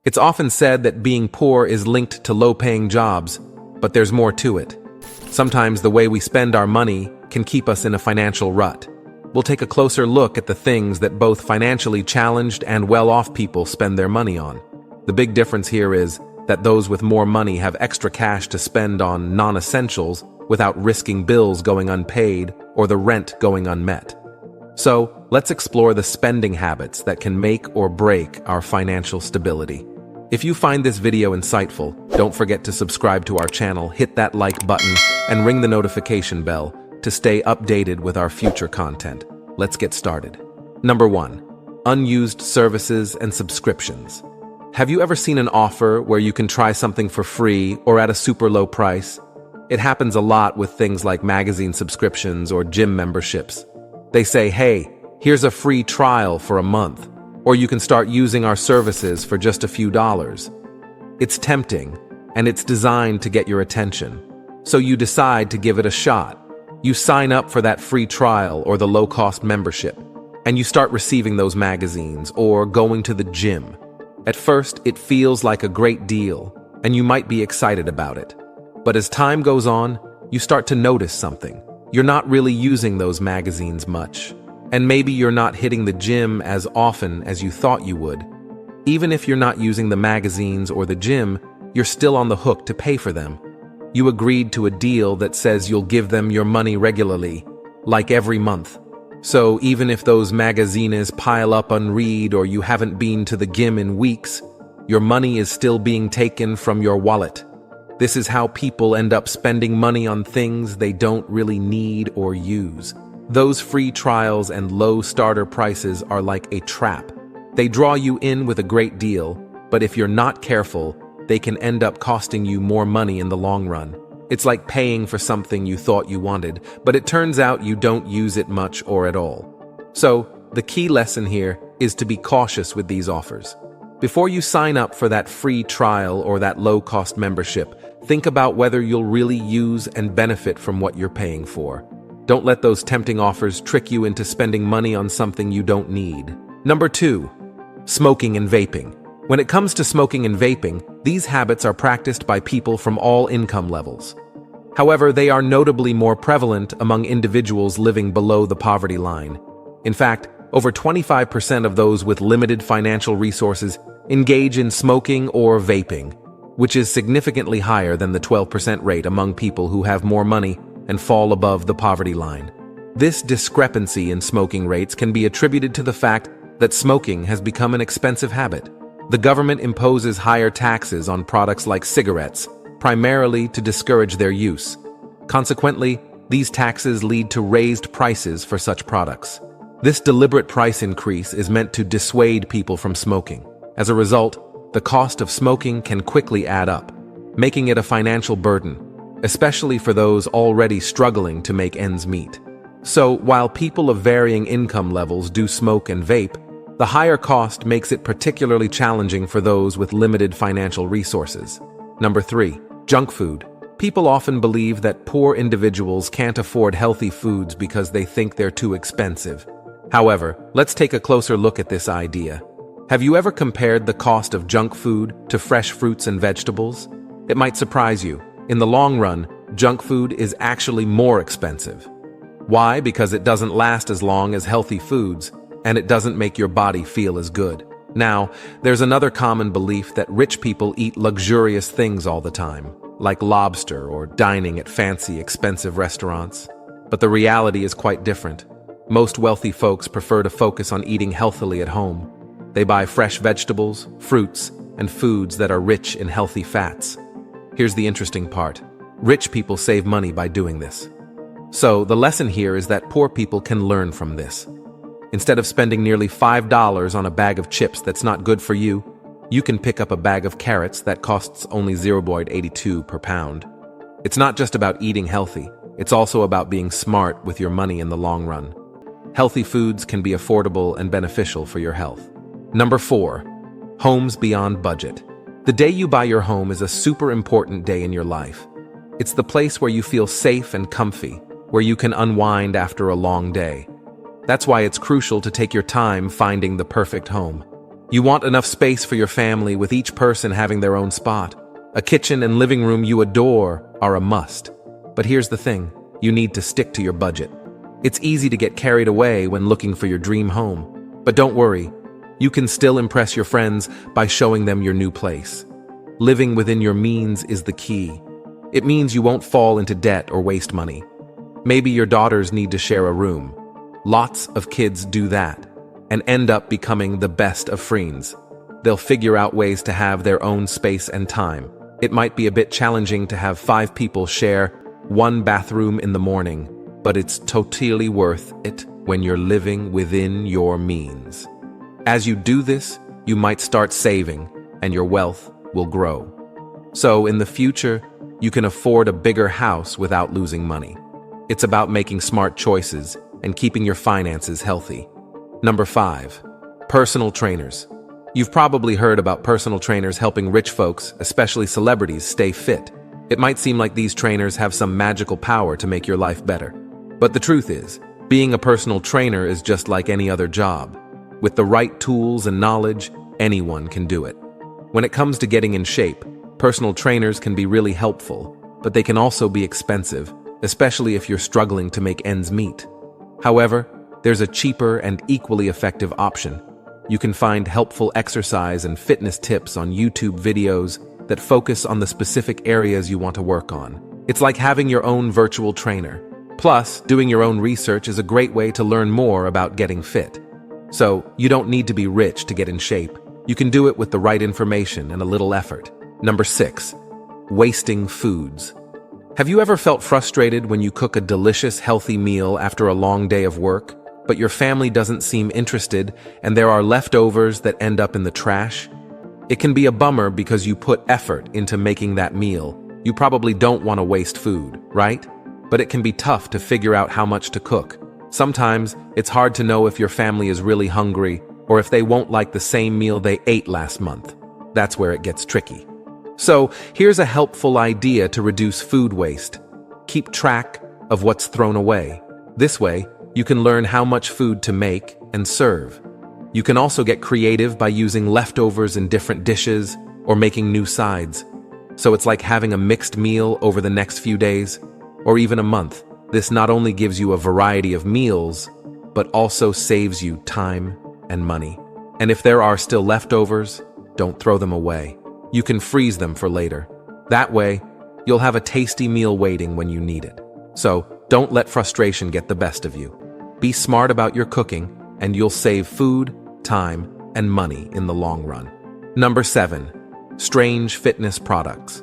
It's often said that being poor is linked to low-paying jobs, but there's more to it. Sometimes the way we spend our money can keep us in a financial rut. We'll take a closer look at the things that both financially challenged and well-off people spend their money on. The big difference here is that those with more money have extra cash to spend on non-essentials without risking bills going unpaid or the rent going unmet. So, let's explore the spending habits that can make or break our financial stability. If you find this video insightful, don't forget to subscribe to our channel, hit that like button, and ring the notification bell to stay updated with our future content. Let's get started. Number 1. Unused services and subscriptions. Have you ever seen an offer where you can try something for free or at a super low price? It happens a lot with things like magazine subscriptions or gym memberships. They say, hey, here's a free trial for a month, or you can start using our services for just a few dollars. It's tempting, and it's designed to get your attention. So you decide to give it a shot. You sign up for that free trial or the low-cost membership, and you start receiving those magazines or going to the gym. At first, it feels like a great deal, and you might be excited about it. But as time goes on, you start to notice something. You're not really using those magazines much, and maybe you're not hitting the gym as often as you thought you would. Even if you're not using the magazines or the gym, you're still on the hook to pay for them. You agreed to a deal that says you'll give them your money regularly, like every month. So even if those magazines pile up unread or you haven't been to the gym in weeks, your money is still being taken from your wallet. This is how people end up spending money on things they don't really need or use. Those free trials and low starter prices are like a trap. They draw you in with a great deal, but if you're not careful, they can end up costing you more money in the long run. It's like paying for something you thought you wanted, but it turns out you don't use it much or at all. So, the key lesson here is to be cautious with these offers. Before you sign up for that free trial or that low-cost membership, think about whether you'll really use and benefit from what you're paying for. Don't let those tempting offers trick you into spending money on something you don't need. Number 2. Smoking and vaping. When it comes to smoking and vaping, these habits are practiced by people from all income levels. However, they are notably more prevalent among individuals living below the poverty line. In fact, over 25% of those with limited financial resources engage in smoking or vaping, which is significantly higher than the 12% rate among people who have more money and fall above the poverty line. This discrepancy in smoking rates can be attributed to the fact that smoking has become an expensive habit. The government imposes higher taxes on products like cigarettes, primarily to discourage their use. Consequently, these taxes lead to raised prices for such products. This deliberate price increase is meant to dissuade people from smoking. As a result, the cost of smoking can quickly add up, making it a financial burden, especially for those already struggling to make ends meet. So, while people of varying income levels do smoke and vape, the higher cost makes it particularly challenging for those with limited financial resources. Number 3. Junk food. People often believe that poor individuals can't afford healthy foods because they think they're too expensive. However, let's take a closer look at this idea. Have you ever compared the cost of junk food to fresh fruits and vegetables? It might surprise you. In the long run, junk food is actually more expensive. Why? Because it doesn't last as long as healthy foods, and it doesn't make your body feel as good. Now, there's another common belief that rich people eat luxurious things all the time, like lobster or dining at fancy, expensive restaurants. But the reality is quite different. Most wealthy folks prefer to focus on eating healthily at home. They buy fresh vegetables, fruits, and foods that are rich in healthy fats. Here's the interesting part. Rich people save money by doing this. So, the lesson here is that poor people can learn from this. Instead of spending nearly $5 on a bag of chips that's not good for you, you can pick up a bag of carrots that costs only 0.82 per pound. It's not just about eating healthy, it's also about being smart with your money in the long run. Healthy foods can be affordable and beneficial for your health. Number 4. Homes beyond budget. The day you buy your home is a super important day in your life. It's the place where you feel safe and comfy, where you can unwind after a long day. That's why it's crucial to take your time finding the perfect home. You want enough space for your family, with each person having their own spot. A kitchen and living room you adore are a must. But here's the thing, you need to stick to your budget. It's easy to get carried away when looking for your dream home. But don't worry, you can still impress your friends by showing them your new place. Living within your means is the key. It means you won't fall into debt or waste money. Maybe your daughters need to share a room. Lots of kids do that and end up becoming the best of friends. They'll figure out ways to have their own space and time. It might be a bit challenging to have 5 people share one bathroom in the morning, but it's totally worth it when you're living within your means. As you do this, you might start saving, and your wealth will grow. So in the future, you can afford a bigger house without losing money. It's about making smart choices and keeping your finances healthy. Number 5, personal trainers. You've probably heard about personal trainers helping rich folks, especially celebrities, stay fit. It might seem like these trainers have some magical power to make your life better. But the truth is, being a personal trainer is just like any other job. With the right tools and knowledge, anyone can do it. When it comes to getting in shape, personal trainers can be really helpful, but they can also be expensive, especially if you're struggling to make ends meet. However, there's a cheaper and equally effective option. You can find helpful exercise and fitness tips on YouTube videos that focus on the specific areas you want to work on. It's like having your own virtual trainer. Plus, doing your own research is a great way to learn more about getting fit. So, you don't need to be rich to get in shape. You can do it with the right information and a little effort. Number 6, wasting foods. Have you ever felt frustrated when you cook a delicious, healthy meal after a long day of work, but your family doesn't seem interested and there are leftovers that end up in the trash? It can be a bummer because you put effort into making that meal. You probably don't want to waste food, right? But it can be tough to figure out how much to cook. Sometimes it's hard to know if your family is really hungry or if they won't like the same meal they ate last month. That's where it gets tricky. So here's a helpful idea to reduce food waste. Keep track of what's thrown away. This way, you can learn how much food to make and serve. You can also get creative by using leftovers in different dishes or making new sides. So it's like having a mixed meal over the next few days or even a month. This not only gives you a variety of meals, but also saves you time and money. And if there are still leftovers, don't throw them away. You can freeze them for later. That way, you'll have a tasty meal waiting when you need it. So don't let frustration get the best of you. Be smart about your cooking, and you'll save food, time, and money in the long run. Number 7, strange fitness products.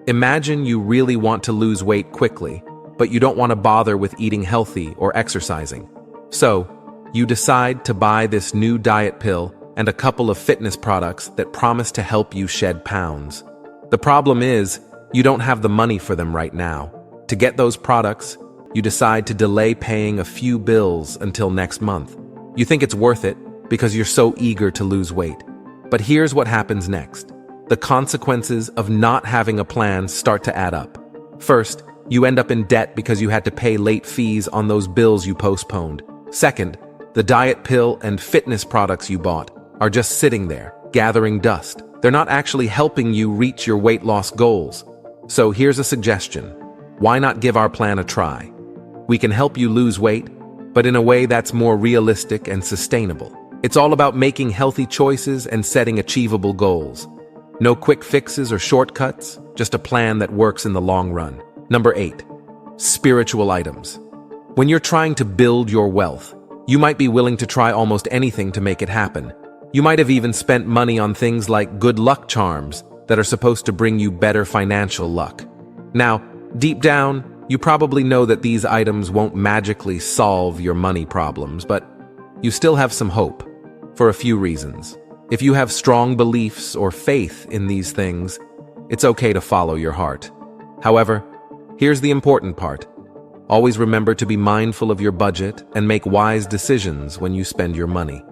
Imagine you really want to lose weight quickly, but you don't want to bother with eating healthy or exercising. So, you decide to buy this new diet pill and a couple of fitness products that promise to help you shed pounds. The problem is, you don't have the money for them right now. To get those products, you decide to delay paying a few bills until next month. You think it's worth it because you're so eager to lose weight. But here's what happens next. The consequences of not having a plan start to add up. First, you end up in debt because you had to pay late fees on those bills you postponed. Second, the diet pill and fitness products you bought are just sitting there, gathering dust. They're not actually helping you reach your weight loss goals. So here's a suggestion. Why not give our plan a try? We can help you lose weight, but in a way that's more realistic and sustainable. It's all about making healthy choices and setting achievable goals. No quick fixes or shortcuts, just a plan that works in the long run. Number 8, spiritual items. When you're trying to build your wealth, you might be willing to try almost anything to make it happen. You might have even spent money on things like good luck charms that are supposed to bring you better financial luck. Now, deep down, you probably know that these items won't magically solve your money problems, but you still have some hope for a few reasons. If you have strong beliefs or faith in these things, it's okay to follow your heart. However, here's the important part. Always remember to be mindful of your budget and make wise decisions when you spend your money.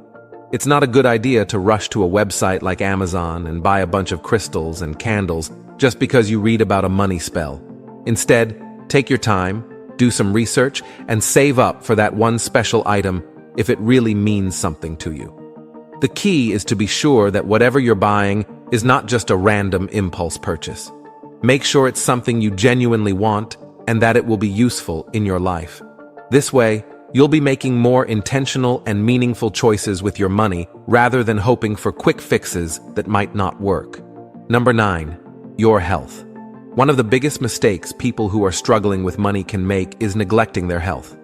It's not a good idea to rush to a website like Amazon and buy a bunch of crystals and candles just because you read about a money spell. Instead, take your time, do some research, and save up for that one special item if it really means something to you. The key is to be sure that whatever you're buying is not just a random impulse purchase. Make sure it's something you genuinely want and that it will be useful in your life. This way, you'll be making more intentional and meaningful choices with your money rather than hoping for quick fixes that might not work. Number 9. Your health. One of the biggest mistakes people who are struggling with money can make is neglecting their health.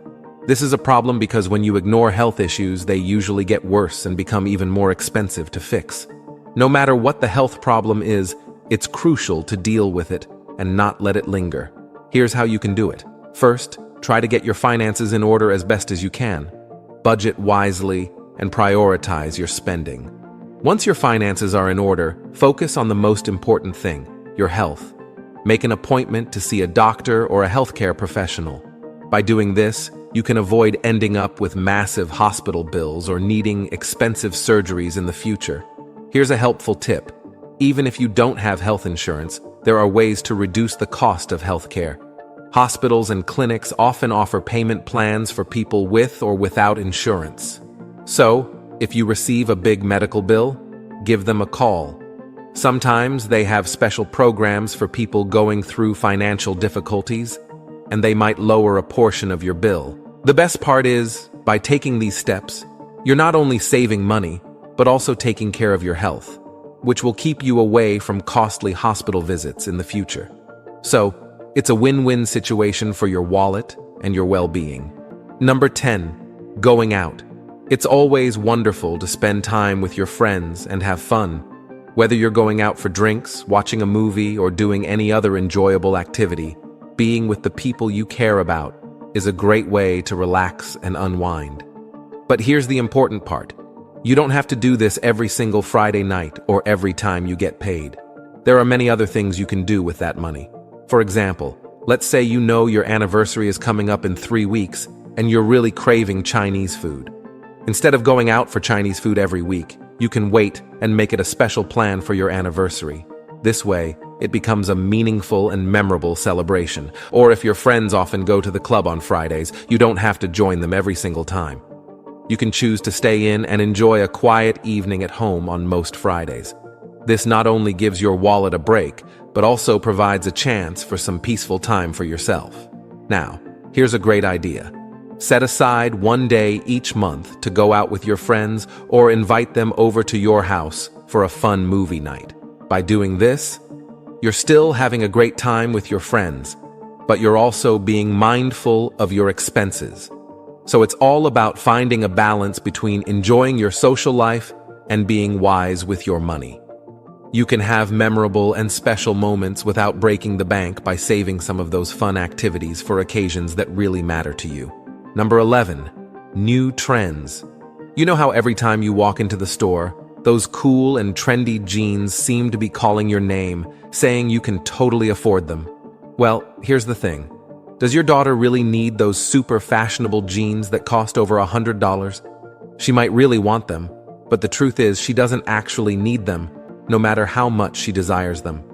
This is a problem because when you ignore health issues, they usually get worse and become even more expensive to fix. No matter what the health problem is, it's crucial to deal with it and not let it linger. Here's how you can do it. First, try to get your finances in order as best as you can. Budget wisely and prioritize your spending. Once your finances are in order, focus on the most important thing, your health. Make an appointment to see a doctor or a healthcare professional. By doing this, you can avoid ending up with massive hospital bills or needing expensive surgeries in the future. Here's a helpful tip. Even if you don't have health insurance, there are ways to reduce the cost of healthcare. Hospitals and clinics often offer payment plans for people with or without insurance. So, if you receive a big medical bill, give them a call. Sometimes they have special programs for people going through financial difficulties, and they might lower a portion of your bill. The best part is, by taking these steps, you're not only saving money, but also taking care of your health, which will keep you away from costly hospital visits in the future. So, it's a win-win situation for your wallet and your well-being. Number 10. Going out. It's always wonderful to spend time with your friends and have fun. Whether you're going out for drinks, watching a movie, or doing any other enjoyable activity, being with the people you care about is a great way to relax and unwind. But here's the important part. You don't have to do this every single Friday night or every time you get paid. There are many other things you can do with that money. For example, let's say you know your anniversary is coming up in 3 weeks and you're really craving Chinese food. Instead of going out for Chinese food every week, you can wait and make it a special plan for your anniversary. This way, it becomes a meaningful and memorable celebration. Or if your friends often go to the club on Fridays, you don't have to join them every single time. You can choose to stay in and enjoy a quiet evening at home on most Fridays. This not only gives your wallet a break, but also provides a chance for some peaceful time for yourself. Now, here's a great idea. Set aside one day each month to go out with your friends or invite them over to your house for a fun movie night. By doing this, you're still having a great time with your friends, but you're also being mindful of your expenses. So it's all about finding a balance between enjoying your social life and being wise with your money. You can have memorable and special moments without breaking the bank by saving some of those fun activities for occasions that really matter to you. Number 11. New trends. You know how every time you walk into the store, those cool and trendy jeans seem to be calling your name, saying you can totally afford them? Well, here's the thing. Does your daughter really need those super fashionable jeans that cost over $100? She might really want them, but the truth is she doesn't actually need them, no matter how much she desires them.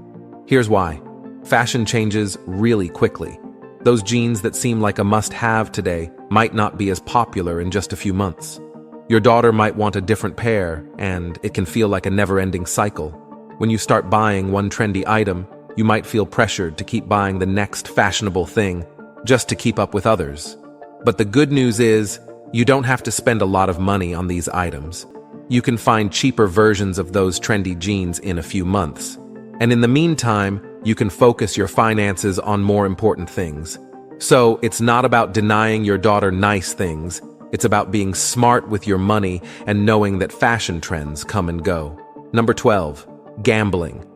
Here's why. Fashion changes really quickly. Those jeans that seem like a must-have today might not be as popular in just a few months. Your daughter might want a different pair, and it can feel like a never-ending cycle. When you start buying one trendy item, you might feel pressured to keep buying the next fashionable thing just to keep up with others. But the good news is, you don't have to spend a lot of money on these items. You can find cheaper versions of those trendy jeans in a few months. And in the meantime, you can focus your finances on more important things. So it's not about denying your daughter nice things. It's about being smart with your money and knowing that fashion trends come and go. Number 12. Gambling.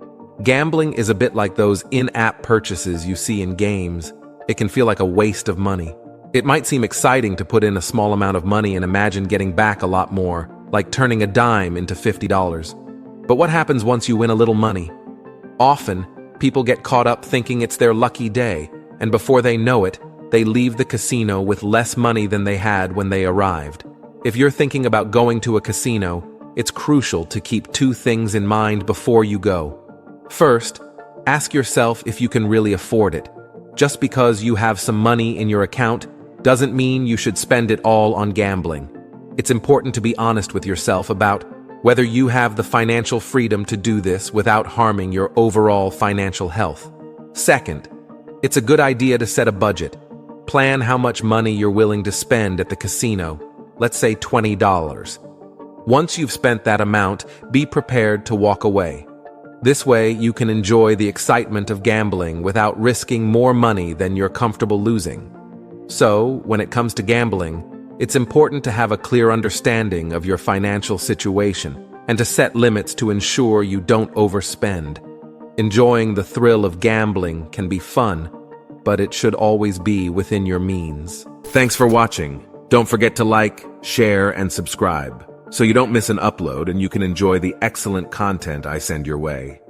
Gambling is a bit like those in-app purchases you see in games. It can feel like a waste of money. It might seem exciting to put in a small amount of money and imagine getting back a lot more, like turning a dime into $50. But what happens once you win a little money? Often, people get caught up thinking it's their lucky day, and before they know it, they leave the casino with less money than they had when they arrived. If you're thinking about going to a casino, it's crucial to keep 2 things in mind before you go. First, ask yourself if you can really afford it. Just because you have some money in your account doesn't mean you should spend it all on gambling. It's important to be honest with yourself about whether you have the financial freedom to do this without harming your overall financial health. Second, it's a good idea to set a budget. Plan how much money you're willing to spend at the casino, let's say $20. Once you've spent that amount, be prepared to walk away. This way, you can enjoy the excitement of gambling without risking more money than you're comfortable losing. So, when it comes to gambling, it's important to have a clear understanding of your financial situation and to set limits to ensure you don't overspend. Enjoying the thrill of gambling can be fun, but it should always be within your means. Thanks for watching. Don't forget to like, share, and subscribe so you don't miss an upload and you can enjoy the excellent content I send your way.